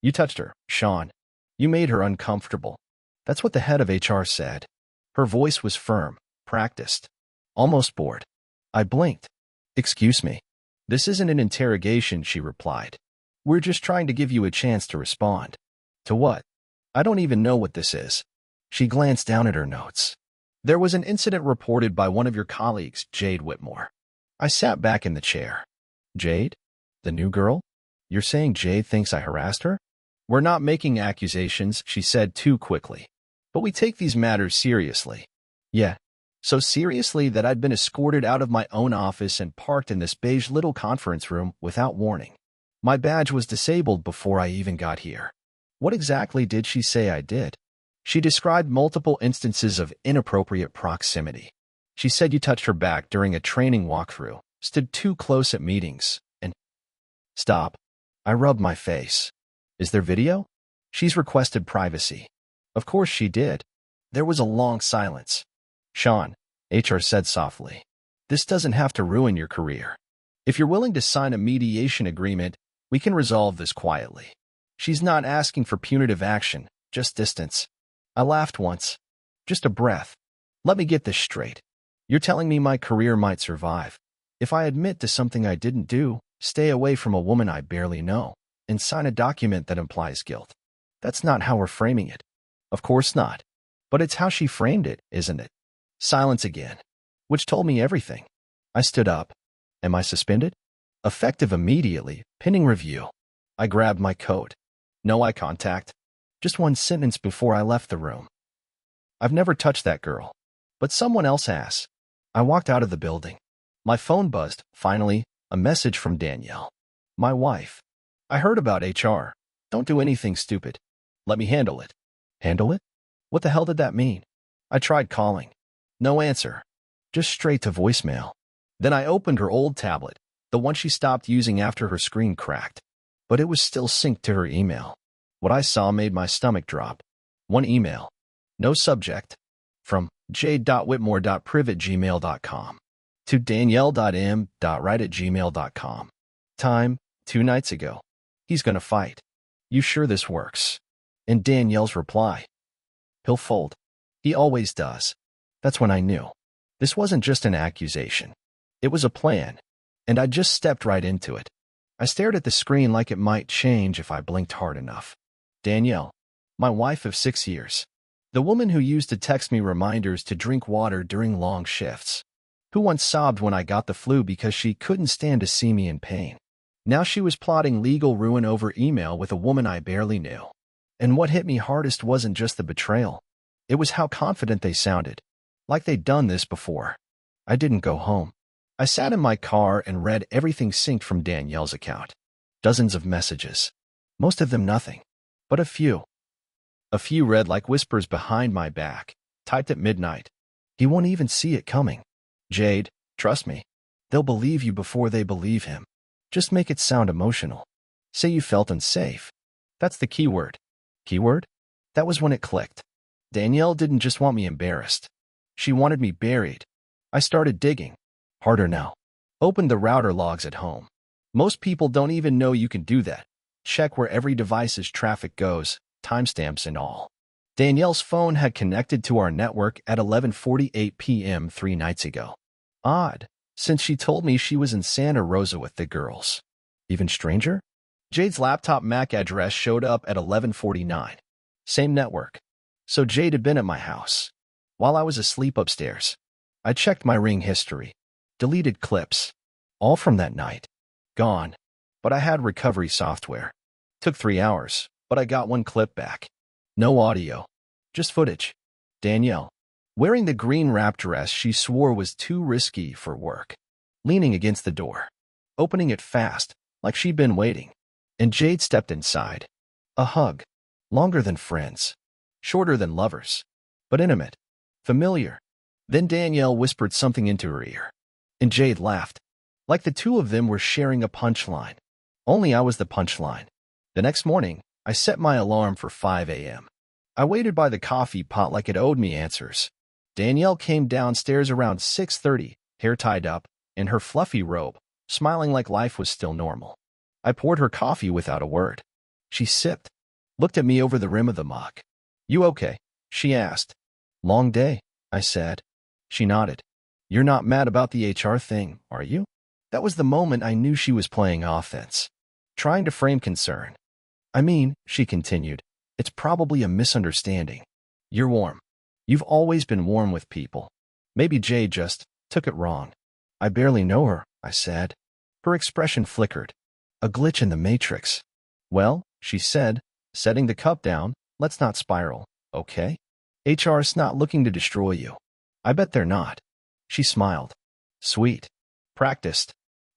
You touched her, Sean. You made her uncomfortable. That's what the head of HR said. Her voice was firm, practiced, almost bored. I blinked. Excuse me. This isn't an interrogation, she replied. We're just trying to give you a chance to respond. To what? I don't even know what this is. She glanced down at her notes. There was an incident reported by one of your colleagues, Jade Whitmore. I sat back in the chair. Jade? The new girl? You're saying Jade thinks I harassed her? We're not making accusations, she said too quickly. But we take these matters seriously. Yeah. So seriously that I'd been escorted out of my own office and parked in this beige little conference room without warning. My badge was disabled before I even got here. What exactly did she say I did? She described multiple instances of inappropriate proximity. She said you touched her back during a training walkthrough, stood too close at meetings, and... Stop. I rubbed my face. Is there video? She's requested privacy. Of course she did. There was a long silence. Sean, HR said softly, this doesn't have to ruin your career. If you're willing to sign a mediation agreement, we can resolve this quietly. She's not asking for punitive action, just distance. I laughed once. Just a breath. Let me get this straight. You're telling me my career might survive if I admit to something I didn't do, stay away from a woman I barely know, and sign a document that implies guilt. That's not how we're framing it. Of course not. But it's how she framed it, isn't it? Silence again, which told me everything. I stood up. Am I suspended? Effective immediately, pending review. I grabbed my coat. No eye contact. Just one sentence before I left the room. I've never touched that girl. But someone else has. I walked out of the building. My phone buzzed, finally, a message from Danielle. My wife. I heard about HR. Don't do anything stupid. Let me handle it. Handle it? What the hell did that mean? I tried calling. No answer. Just straight to voicemail. Then I opened her old tablet, the one she stopped using after her screen cracked. But it was still synced to her email. What I saw made my stomach drop. One email. No subject. From jade.whitmore.priv@gmail.com to danielle.m.wright@gmail.com. Time, 2 nights ago. He's gonna fight. You sure this works? And Danielle's reply. He'll fold. He always does. That's when I knew. This wasn't just an accusation. It was a plan. And I just stepped right into it. I stared at the screen like it might change if I blinked hard enough. Danielle. My wife of 6 years. The woman who used to text me reminders to drink water during long shifts. Who once sobbed when I got the flu because she couldn't stand to see me in pain. Now she was plotting legal ruin over email with a woman I barely knew. And what hit me hardest wasn't just the betrayal. It was how confident they sounded. Like they'd done this before. I didn't go home. I sat in my car and read everything synced from Danielle's account. Dozens of messages. Most of them nothing. But a few. A few read like whispers behind my back, typed at midnight. He won't even see it coming. Jade, trust me. They'll believe you before they believe him. Just make it sound emotional. Say you felt unsafe. That's the keyword. Keyword? That was when it clicked. Danielle didn't just want me embarrassed. She wanted me buried. I started digging. Harder now. Opened the router logs at home. Most people don't even know you can do that. Check where every device's traffic goes, timestamps and all. Danielle's phone had connected to our network at 11:48 p.m. 3 nights ago. Odd, since she told me she was in Santa Rosa with the girls. Even stranger? Jade's laptop MAC address showed up at 11:49. Same network. So Jade had been at my house. While I was asleep upstairs. I checked my Ring history. Deleted clips. All from that night. Gone. But I had recovery software. Took 3 hours, but I got one clip back. No audio. Just footage. Danielle. Wearing the green wrap dress she swore was too risky for work. Leaning against the door. Opening it fast, like she'd been waiting. And Jade stepped inside. A hug. Longer than friends. Shorter than lovers. But intimate. Familiar. Then Danielle whispered something into her ear. And Jade laughed. Like the two of them were sharing a punchline. Only I was the punchline. The next morning, I set my alarm for 5 a.m. I waited by the coffee pot like it owed me answers. Danielle came downstairs around 6:30, hair tied up, in her fluffy robe, smiling like life was still normal. I poured her coffee without a word. She sipped, looked at me over the rim of the mug. You okay? She asked. Long day, I said. She nodded. You're not mad about the HR thing, are you? That was the moment I knew she was playing offense, trying to frame concern. I mean, she continued, it's probably a misunderstanding. You're warm. You've always been warm with people. Maybe Jade just took it wrong. I barely know her, I said. Her expression flickered. A glitch in the matrix. Well, she said, setting the cup down, let's not spiral, okay? HR's not looking to destroy you. I bet they're not. She smiled. Sweet. Practiced.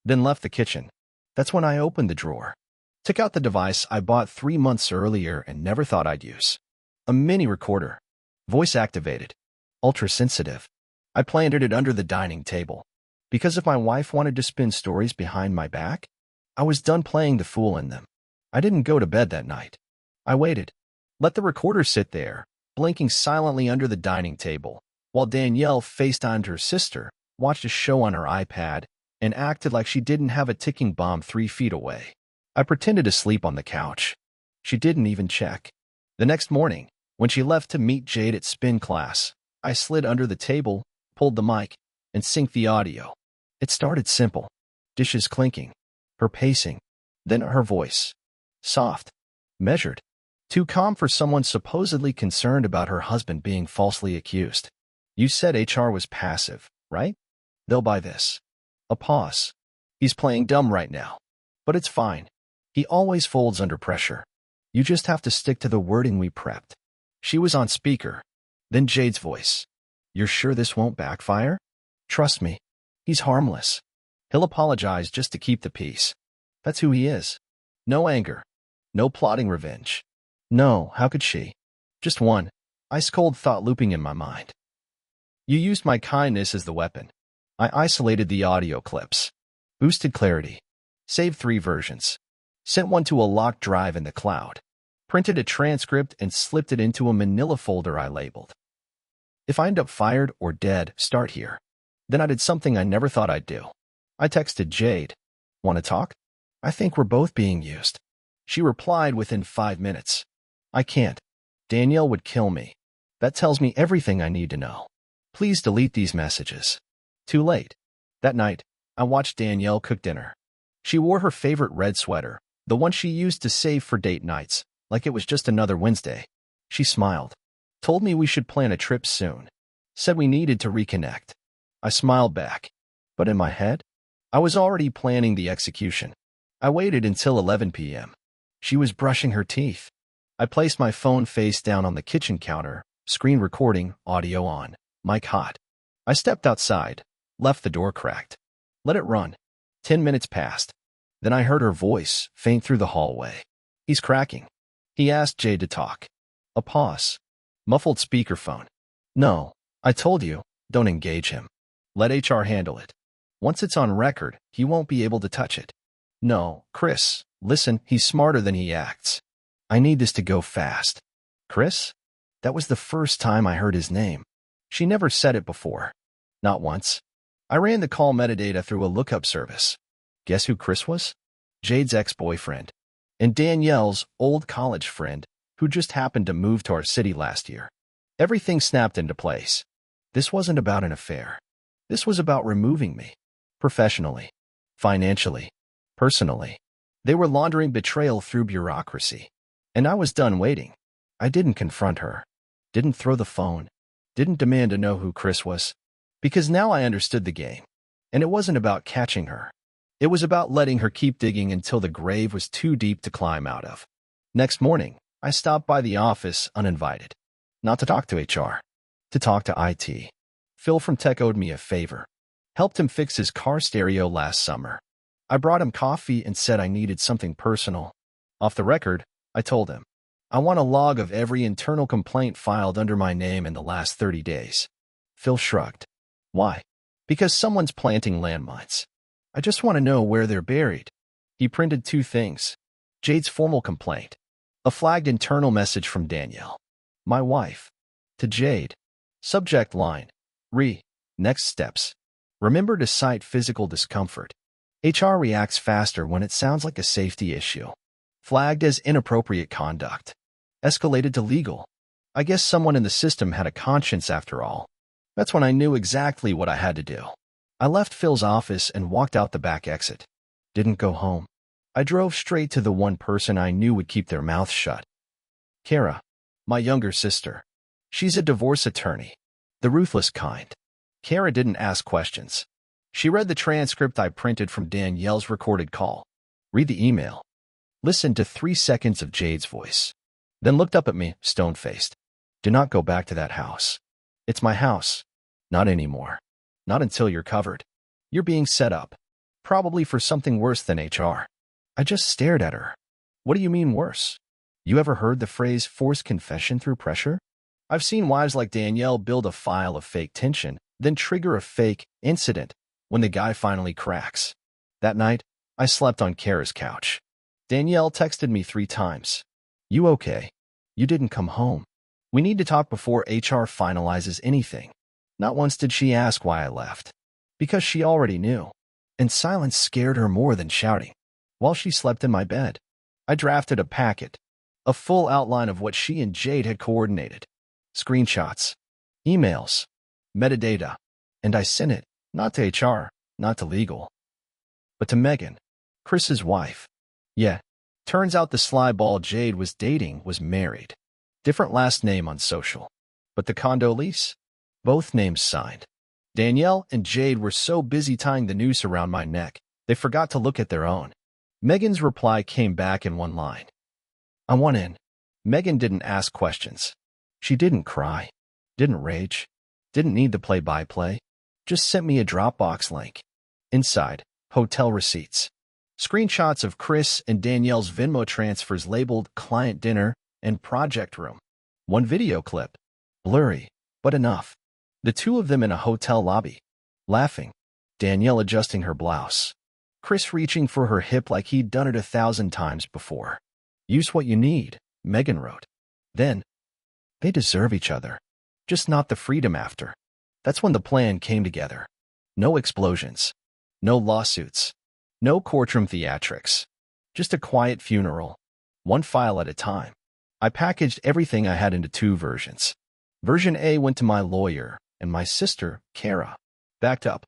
Then left the kitchen. That's when I opened the drawer. Took out the device I bought 3 months earlier and never thought I'd use. A mini recorder. Voice activated. Ultra sensitive. I planted it under the dining table. Because if my wife wanted to spin stories behind my back, I was done playing the fool in them. I didn't go to bed that night. I waited. Let the recorder sit there, blinking silently under the dining table, while Danielle FaceTimed her sister, watched a show on her iPad, and acted like she didn't have a ticking bomb 3 feet away. I pretended to sleep on the couch. She didn't even check. The next morning, when she left to meet Jade at spin class, I slid under the table, pulled the mic, and synced the audio. It started simple. Dishes clinking. Her pacing. Then her voice. Soft. Measured. Too calm for someone supposedly concerned about her husband being falsely accused. You said HR was passive, right? They'll buy this. A pause. He's playing dumb right now. But it's fine. He always folds under pressure. You just have to stick to the wording we prepped. She was on speaker. Then Jade's voice. You're sure this won't backfire? Trust me. He's harmless. He'll apologize just to keep the peace. That's who he is. No anger. No plotting revenge. No, how could she? Just one ice-cold thought looping in my mind. You used my kindness as the weapon. I isolated the audio clips. Boosted clarity. Saved 3 versions. Sent one to a locked drive in the cloud. Printed a transcript and slipped it into a manila folder I labeled. If I end up fired or dead, start here. Then I did something I never thought I'd do. I texted Jade. Want to talk? I think we're both being used. She replied within 5 minutes. I can't. Danielle would kill me. That tells me everything I need to know. Please delete these messages. Too late. That night, I watched Danielle cook dinner. She wore her favorite red sweater, the one she used to save for date nights, like it was just another Wednesday. She smiled. Told me we should plan a trip soon. Said we needed to reconnect. I smiled back. But in my head, I was already planning the execution. I waited until 11 p.m. She was brushing her teeth. I placed my phone face down on the kitchen counter, screen recording, audio on, mic hot. I stepped outside, left the door cracked. Let it run. 10 minutes passed. Then I heard her voice faint through the hallway. He's cracking. He asked Jade to talk. A pause. Muffled speakerphone. No, I told you, don't engage him. Let HR handle it. Once it's on record, he won't be able to touch it. No, Chris, listen, he's smarter than he acts. I need this to go fast. Chris? That was the first time I heard his name. She never said it before. Not once. I ran the call metadata through a lookup service. Guess who Chris was? Jade's ex-boyfriend. And Danielle's old college friend, who just happened to move to our city last year. Everything snapped into place. This wasn't about an affair. This was about removing me. Professionally. Financially. Personally. They were laundering betrayal through bureaucracy. And I was done waiting. I didn't confront her. Didn't throw the phone. Didn't demand to know who Chris was. Because now I understood the game. And it wasn't about catching her. It was about letting her keep digging until the grave was too deep to climb out of. Next morning, I stopped by the office uninvited. Not to talk to HR. To talk to IT. Phil from Tech owed me a favor. Helped him fix his car stereo last summer. I brought him coffee and said I needed something personal. Off the record, I told him, I want a log of every internal complaint filed under my name in the last 30 days. Phil shrugged. Why? Because someone's planting landmines. I just want to know where they're buried. He printed 2 things. Jade's formal complaint. A flagged internal message from Danielle. My wife. To Jade. Subject line. Next steps. Remember to cite physical discomfort. HR reacts faster when it sounds like a safety issue. Flagged as inappropriate conduct. Escalated to legal. I guess someone in the system had a conscience after all. That's when I knew exactly what I had to do. I left Phil's office and walked out the back exit. Didn't go home. I drove straight to the one person I knew would keep their mouth shut. Kara, my younger sister. She's a divorce attorney. The ruthless kind. Kara didn't ask questions. She read the transcript I printed from Danielle's recorded call. Read the email. Listened to 3 seconds of Jade's voice. Then looked up at me, stone-faced. Do not go back to that house. It's my house. Not anymore. Not until you're covered. You're being set up. Probably for something worse than HR. I just stared at her. What do you mean worse? You ever heard the phrase forced confession through pressure? I've seen wives like Danielle build a file of fake tension, then trigger a fake incident when the guy finally cracks. That night, I slept on Kara's couch. Danielle texted me 3 times. You okay? You didn't come home. We need to talk before HR finalizes anything. Not once did she ask why I left. Because she already knew. And silence scared her more than shouting. While she slept in my bed, I drafted a packet. A full outline of what she and Jade had coordinated. Screenshots. Emails. Metadata. And I sent it, not to HR, not to legal, but to Megan, Chris's wife. Yeah, turns out the slyball Jade was dating was married. Different last name on social. But the condo lease? Both names signed. Danielle and Jade were so busy tying the noose around my neck, they forgot to look at their own. Megan's reply came back in one line. I want in. Megan didn't ask questions. She didn't cry. Didn't rage. Didn't need the play-by-play. Just sent me a Dropbox link. Inside, hotel receipts. Screenshots of Chris and Danielle's Venmo transfers labeled client dinner and project room. One video clip. Blurry, but enough. The 2 of them in a hotel lobby. Laughing. Danielle adjusting her blouse. Chris reaching for her hip like he'd done it 1,000 times before. Use what you need, Megan wrote. Then, they deserve each other. Just not the freedom after. That's when the plan came together. No explosions. No lawsuits. No courtroom theatrics. Just a quiet funeral. One file at a time. I packaged everything I had into 2 versions. Version A went to my lawyer and my sister, Kara. Backed up.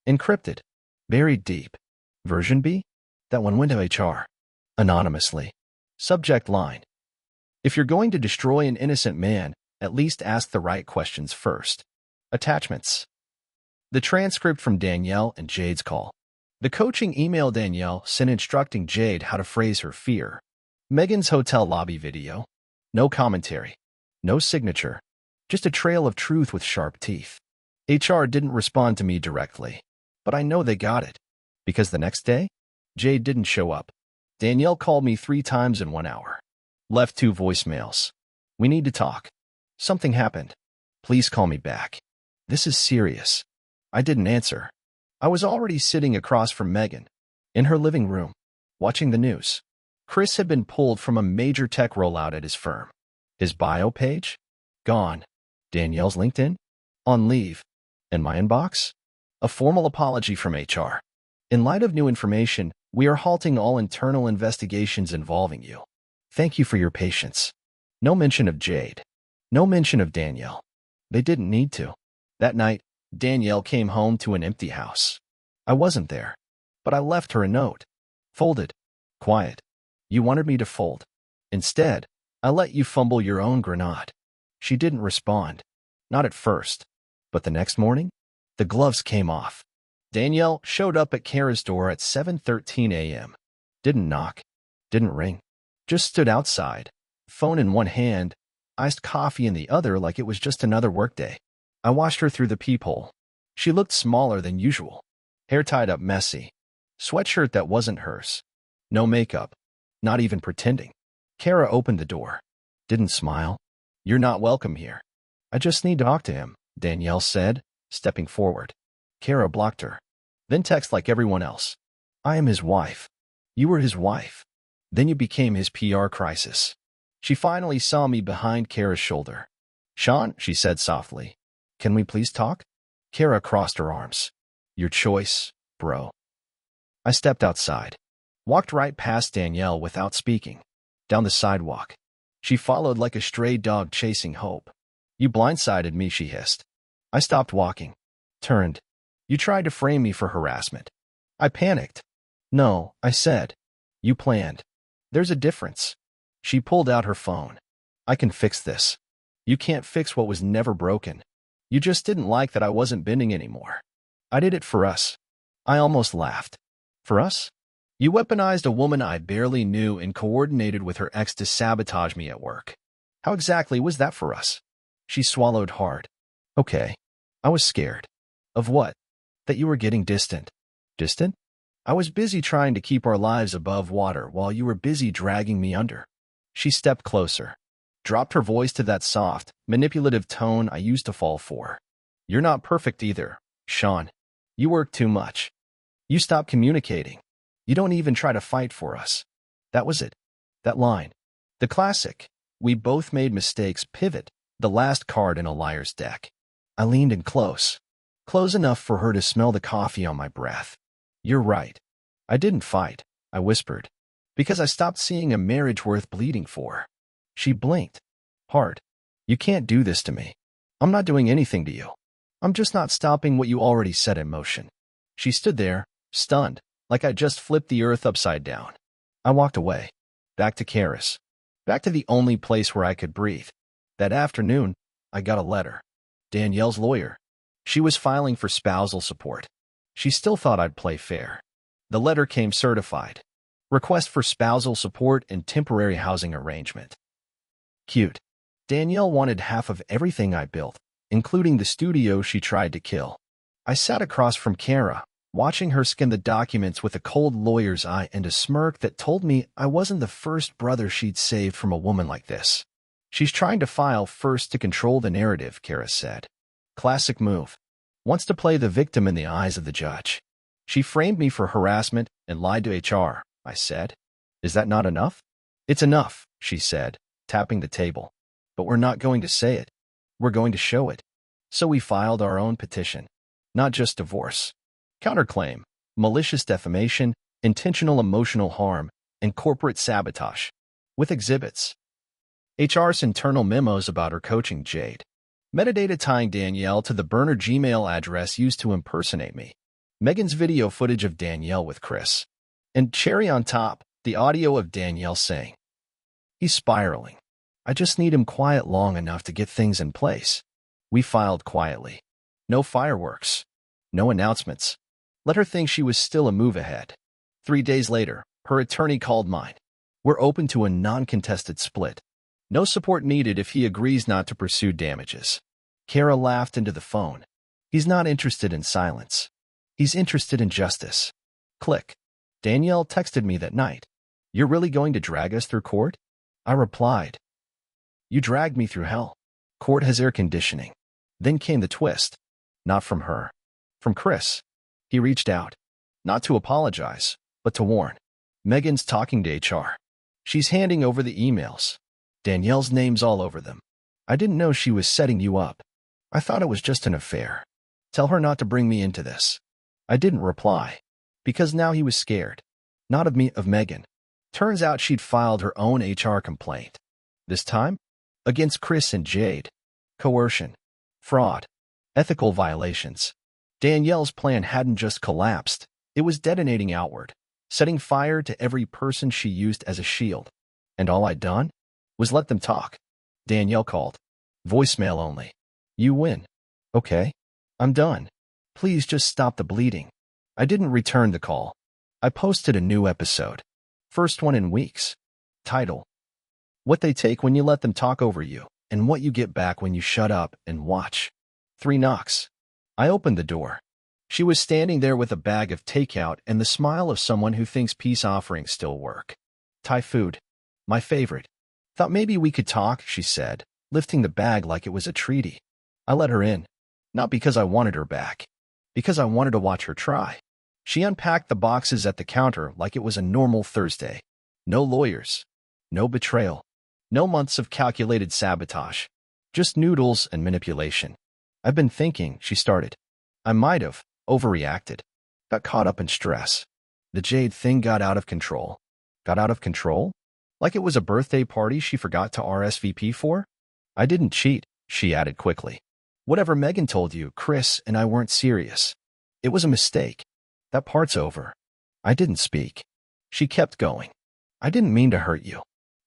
Encrypted. Buried deep. Version B? That one went to HR. Anonymously. Subject line. If you're going to destroy an innocent man, at least ask the right questions first. Attachments. The transcript from Danielle and Jade's call. The coaching email Danielle sent instructing Jade how to phrase her fear. Megan's hotel lobby video. No commentary. No signature. Just a trail of truth with sharp teeth. HR didn't respond to me directly, but I know they got it. Because the next day, Jade didn't show up. Danielle called me 3 times in 1 hour. Left 2 voicemails. We need to talk. Something happened. Please call me back. This is serious. I didn't answer. I was already sitting across from Megan, in her living room, watching the news. Chris had been pulled from a major tech rollout at his firm. His bio page? Gone. Danielle's LinkedIn? On leave. And my inbox? A formal apology from HR. In light of new information, we are halting all internal investigations involving you. Thank you for your patience. No mention of Jade. No mention of Danielle. They didn't need to. That night, Danielle came home to an empty house. I wasn't there, but I left her a note. Folded. Quiet. You wanted me to fold. Instead, I let you fumble your own grenade. She didn't respond. Not at first. But the next morning, the gloves came off. Danielle showed up at Kara's door at 7:13 a.m. Didn't knock. Didn't ring. Just stood outside, phone in one hand, iced coffee in the other like it was just another workday. I watched her through the peephole. She looked smaller than usual. Hair tied up messy. Sweatshirt that wasn't hers. No makeup. Not even pretending. Kara opened the door. Didn't smile. You're not welcome here. I just need to talk to him, Danielle said, stepping forward. Kara blocked her. Then text like everyone else. I am his wife. You were his wife. Then you became his PR crisis. She finally saw me behind Kara's shoulder. Sean, she said softly. Can we please talk? Kara crossed her arms. Your choice, bro. I stepped outside. Walked right past Danielle without speaking. Down the sidewalk. She followed like a stray dog chasing hope. You blindsided me, she hissed. I stopped walking. Turned. You tried to frame me for harassment. I panicked. No, I said. You planned. There's a difference. She pulled out her phone. I can fix this. You can't fix what was never broken. You just didn't like that I wasn't bending anymore. I did it for us. I almost laughed. For us? You weaponized a woman I barely knew and coordinated with her ex to sabotage me at work. How exactly was that for us? She swallowed hard. Okay. I was scared. Of what? That you were getting distant. Distant? I was busy trying to keep our lives above water while you were busy dragging me under. She stepped closer. Dropped her voice to that soft, manipulative tone I used to fall for. You're not perfect either, Sean. You work too much. You stopped communicating. You don't even try to fight for us. That was it. That line. The classic. We both made mistakes. Pivot. The last card in a liar's deck. I leaned in close. Close enough for her to smell the coffee on my breath. You're right. I didn't fight, I whispered. Because I stopped seeing a marriage worth bleeding for. She blinked. Hard. You can't do this to me. I'm not doing anything to you. I'm just not stopping what you already set in motion. She stood there, stunned, like I just flipped the earth upside down. I walked away. Back to Karis. Back to the only place where I could breathe. That afternoon, I got a letter. Danielle's lawyer. She was filing for spousal support. She still thought I'd play fair. The letter came certified. Request for spousal support and temporary housing arrangement. Cute. Danielle wanted half of everything I built, including the studio she tried to kill. I sat across from Kara, watching her skim the documents with a cold lawyer's eye and a smirk that told me I wasn't the first brother she'd saved from a woman like this. She's trying to file first to control the narrative, Kara said. Classic move. Wants to play the victim in the eyes of the judge. She framed me for harassment and lied to HR, I said. Is that not enough? It's enough, she said, tapping the table. But we're not going to say it. We're going to show it. So we filed our own petition. Not just divorce. Counterclaim, malicious defamation, intentional emotional harm, and corporate sabotage. With exhibits. HR's internal memos about her coaching Jade. Metadata tying Danielle to the burner Gmail address used to impersonate me. Megan's video footage of Danielle with Chris. And cherry on top, the audio of Danielle saying, "He's spiraling. I just need him quiet long enough to get things in place." We filed quietly. No fireworks. No announcements. Let her think she was still a move ahead. 3 days later, her attorney called mine. We're open to a non-contested split. No support needed if he agrees not to pursue damages. Kara laughed into the phone. He's not interested in silence. He's interested in justice. Click. Danielle texted me that night. You're really going to drag us through court? I replied. You dragged me through hell. Court has air conditioning. Then came the twist. Not from her. From Chris. He reached out. Not to apologize, but to warn. Megan's talking to HR. She's handing over the emails. Danielle's name's all over them. I didn't know she was setting you up. I thought it was just an affair. Tell her not to bring me into this. I didn't reply. Because now he was scared. Not of me, of Megan. Turns out she'd filed her own HR complaint. This time? Against Chris and Jade. Coercion. Fraud. Ethical violations. Danielle's plan hadn't just collapsed. It was detonating outward, setting fire to every person she used as a shield. And all I'd done was let them talk. Danielle called. Voicemail only. You win. Okay. I'm done. Please just stop the bleeding. I didn't return the call. I posted a new episode. First one in weeks. Title. What they take when you let them talk over you, and what you get back when you shut up and watch. 3 knocks. I opened the door. She was standing there with a bag of takeout and the smile of someone who thinks peace offerings still work. Thai food. My favorite. Thought maybe we could talk, she said, lifting the bag like it was a treaty. I let her in. Not because I wanted her back. Because I wanted to watch her try. She unpacked the boxes at the counter like it was a normal Thursday. No lawyers. No betrayal. No months of calculated sabotage. Just noodles and manipulation. I've been thinking, she started. I might have overreacted. Got caught up in stress. The Jade thing got out of control. Got out of control? Like it was a birthday party she forgot to RSVP for? I didn't cheat, she added quickly. Whatever Megan told you, Chris and I weren't serious. It was a mistake. That part's over. I didn't speak. She kept going. I didn't mean to hurt you.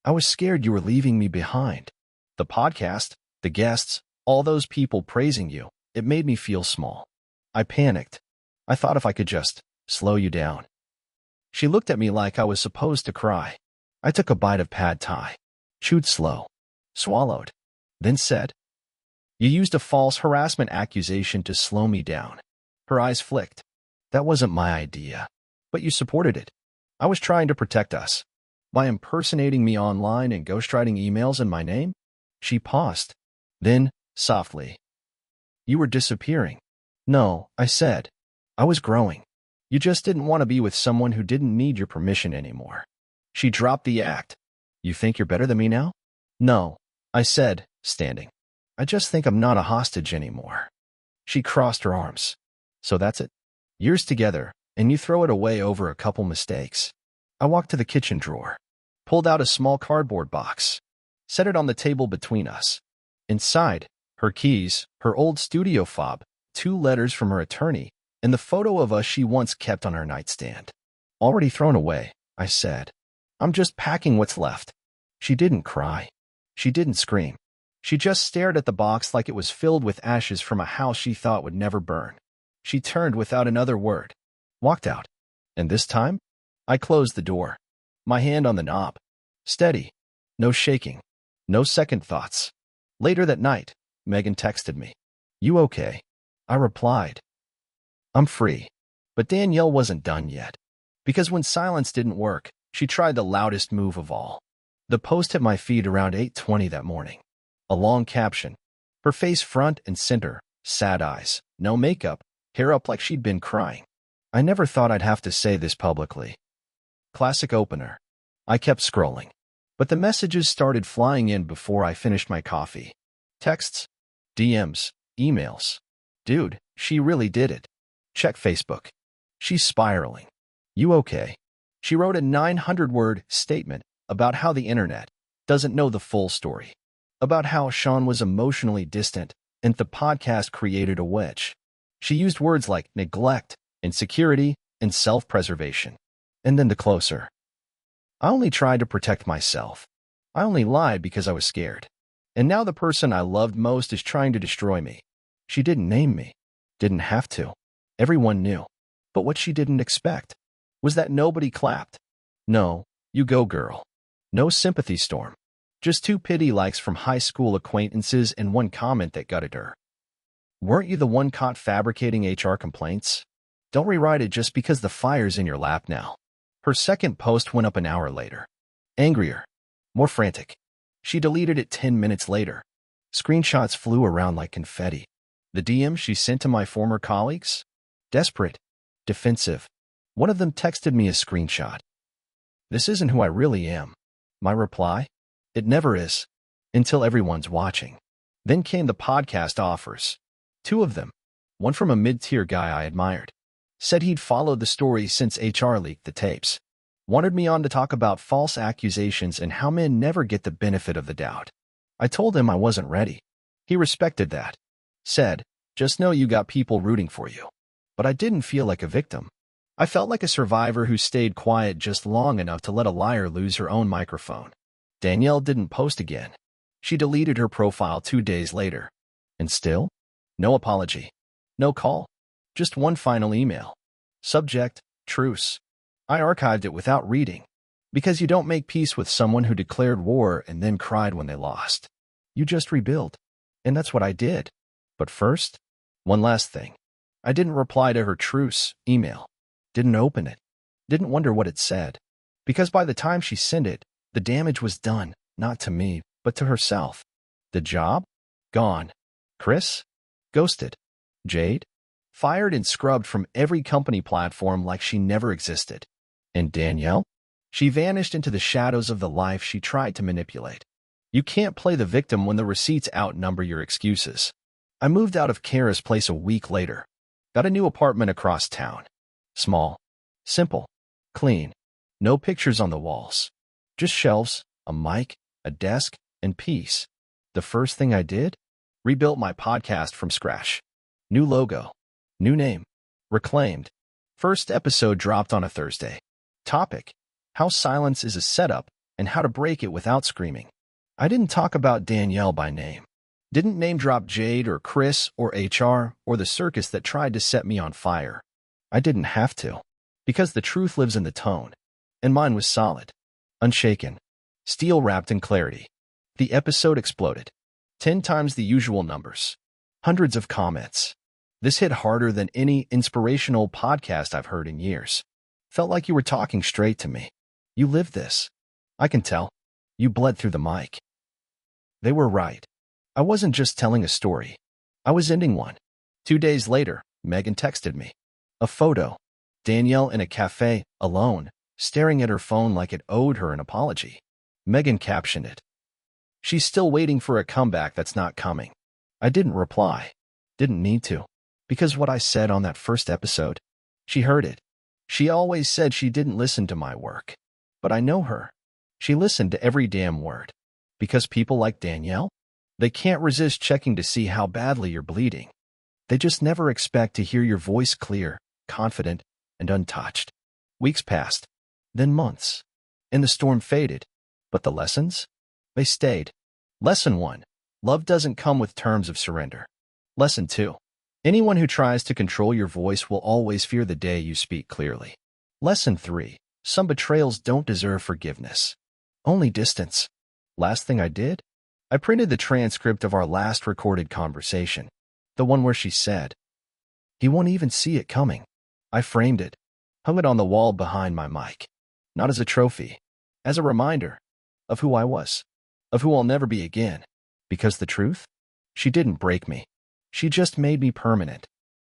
I was scared you were leaving me behind. The podcast, the guests, all those people praising you, it made me feel small. I panicked. I thought if I could just slow you down. She looked at me like I was supposed to cry. I took a bite of pad thai, chewed slow, swallowed, then said, "You used a false harassment accusation to slow me down." Her eyes flicked. "That wasn't my idea, but you supported it. I was trying to protect us. By impersonating me online and ghostwriting emails in my name?" She paused. Then, softly, "You were disappearing." "No," I said. "I was growing. You just didn't want to be with someone who didn't need your permission anymore." She dropped the act. "You think you're better than me now?" "No," I said, standing. "I just think I'm not a hostage anymore." She crossed her arms. "So that's it? Years together, and you throw it away over a couple mistakes." I walked to the kitchen drawer, pulled out a small cardboard box, set it on the table between us. Inside, her keys, her old studio fob, 2 letters from her attorney, and the photo of us she once kept on her nightstand. "Already thrown away," I said. "I'm just packing what's left." She didn't cry. She didn't scream. She just stared at the box like it was filled with ashes from a house she thought would never burn. She turned without another word, walked out. And this time, I closed the door, my hand on the knob. Steady. No shaking. No second thoughts. Later that night, Megan texted me. "You okay?" I replied, "I'm free." But Danielle wasn't done yet. Because when silence didn't work, she tried the loudest move of all. The post hit my feed around 8:20 that morning. A long caption. Her face front and center, sad eyes, no makeup, hair up like she'd been crying. I never thought I'd have to say this publicly. Classic opener. I kept scrolling. But the messages started flying in before I finished my coffee. Texts, DMs, emails. "Dude, she really did it. Check Facebook. She's spiraling. You okay?" She wrote a 900-word statement about how the internet doesn't know the full story, about how Sean was emotionally distant and the podcast created a wedge. She used words like neglect, insecurity, and self-preservation. And then the closer. "I only tried to protect myself. I only lied because I was scared. And now the person I loved most is trying to destroy me." She didn't name me. Didn't have to. Everyone knew. But what she didn't expect was that nobody clapped. No, you go, girl. No sympathy storm. Just 2 pity likes from high school acquaintances and 1 comment that gutted her. "Weren't you the one caught fabricating HR complaints? Don't rewrite it just because the fire's in your lap now." Her second post went up an hour later. Angrier. More frantic. She deleted it 10 minutes later. Screenshots flew around like confetti. The DMs she sent to my former colleagues? Desperate. Defensive. One of them texted me a screenshot. "This isn't who I really am." My reply? "It never is. Until everyone's watching." Then came the podcast offers. 2 of them. One from a mid-tier guy I admired. Said he'd followed the story since HR leaked the tapes. Wanted me on to talk about false accusations and how men never get the benefit of the doubt. I told him I wasn't ready. He respected that. Said, "Just know you got people rooting for you." But I didn't feel like a victim. I felt like a survivor who stayed quiet just long enough to let a liar lose her own microphone. Danielle didn't post again. She deleted her profile 2 days later. And still, no apology. No call. Just one final email. Subject, truce. I archived it without reading. Because you don't make peace with someone who declared war and then cried when they lost. You just rebuild. And that's what I did. But first, one last thing. I didn't reply to her truce email. Didn't open it. Didn't wonder what it said. Because by the time she sent it, the damage was done, not to me, but to herself. The job? Gone. Chris? Ghosted. Jade? Fired and scrubbed from every company platform like she never existed. And Danielle? She vanished into the shadows of the life she tried to manipulate. You can't play the victim when the receipts outnumber your excuses. I moved out of Kara's place a week later. Got a new apartment across town. Small. Simple. Clean. No pictures on the walls. Just shelves, a mic, a desk, and peace. The first thing I did? Rebuilt my podcast from scratch. New logo. New name. Reclaimed. First episode dropped on a Thursday. Topic: how silence is a setup and how to break it without screaming. I didn't talk about Danielle by name. Didn't name drop Jade or Chris or HR or the circus that tried to set me on fire. I didn't have to, because the truth lives in the tone, and mine was solid, unshaken, steel wrapped in clarity. The episode exploded. 10 times the usual numbers. Hundreds of comments. This hit harder than any inspirational podcast I've heard in years. Felt like you were talking straight to me. You lived this. I can tell. You bled through the mic. They were right. I wasn't just telling a story. I was ending one. 2 days later, Megan texted me. A photo. Danielle in a cafe, alone, staring at her phone like it owed her an apology. Megan captioned it. She's still waiting for a comeback that's not coming. I didn't reply. Didn't need to. Because what I said on that first episode, she heard it. She always said she didn't listen to my work. But I know her. She listened to every damn word. Because people like Danielle, they can't resist checking to see how badly you're bleeding. They just never expect to hear your voice clear, confident, and untouched. Weeks passed, then months, and the storm faded. But the lessons? They stayed. Lesson 1. Love doesn't come with terms of surrender. Lesson 2. Anyone who tries to control your voice will always fear the day you speak clearly. Lesson 3. Some betrayals don't deserve forgiveness. Only distance. Last thing I did? I printed the transcript of our last recorded conversation. The one where she said, "He won't even see it coming." I framed it, hung it on the wall behind my mic. Not as a trophy, as a reminder of who I was, of who I'll never be again. Because the truth? She didn't break me. She just made me permanent.